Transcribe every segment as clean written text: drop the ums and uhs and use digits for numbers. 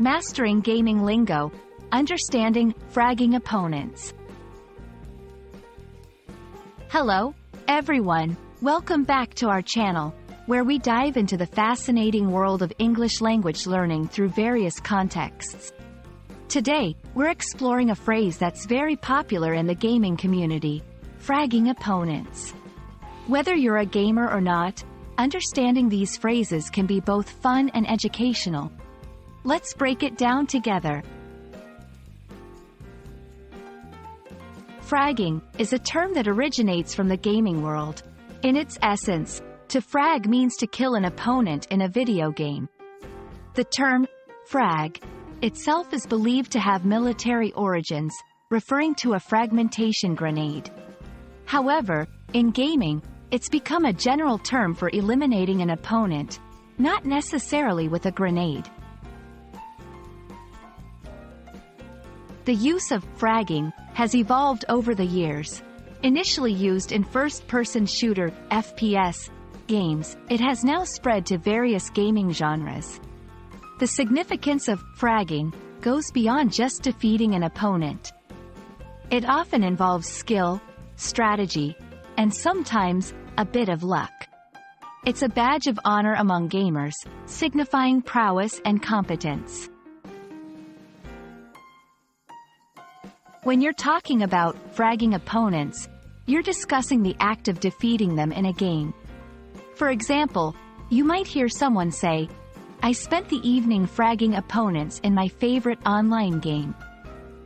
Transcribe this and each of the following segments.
Mastering Gaming Lingo, Understanding Fragging Opponents. Hello, everyone. Welcome back to our channel, where we dive into the fascinating world of English language learning through various contexts. Today, we're exploring a phrase that's very popular in the gaming community: fragging opponents. Whether you're a gamer or not, understanding these phrases can be both fun and educational. Let's break it down together. Fragging is a term that originates from the gaming world. In its essence, to frag means to kill an opponent in a video game. The term frag itself is believed to have military origins, referring to a fragmentation grenade. However, in gaming, it's become a general term for eliminating an opponent, not necessarily with a grenade. The use of fragging has evolved over the years. Initially used in first-person shooter (FPS) games, it has now spread to various gaming genres. The significance of fragging goes beyond just defeating an opponent. It often involves skill, strategy, and sometimes a bit of luck. It's a badge of honor among gamers, signifying prowess and competence. When you're talking about fragging opponents, you're discussing the act of defeating them in a game. For example, you might hear someone say, "I spent the evening fragging opponents in my favorite online game."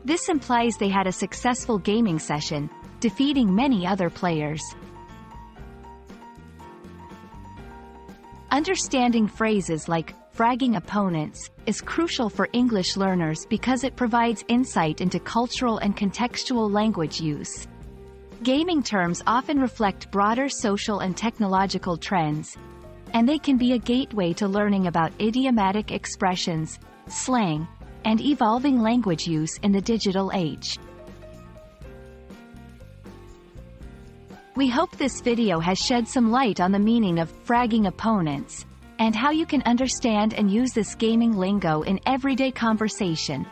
This implies they had a successful gaming session, defeating many other players. Understanding phrases like fragging opponents is crucial for English learners because it provides insight into cultural and contextual language use. Gaming terms often reflect broader social and technological trends, and they can be a gateway to learning about idiomatic expressions, slang, and evolving language use in the digital age. We hope this video has shed some light on the meaning of fragging opponents, and how you can understand and use this gaming lingo in everyday conversation.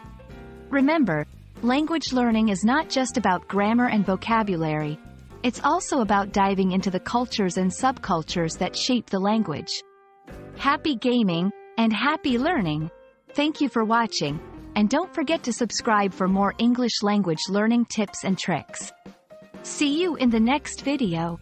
Remember, language learning is not just about grammar and vocabulary. It's also about diving into the cultures and subcultures that shape the language. Happy gaming, and happy learning! Thank you for watching, and don't forget to subscribe for more English language learning tips and tricks. See you in the next video.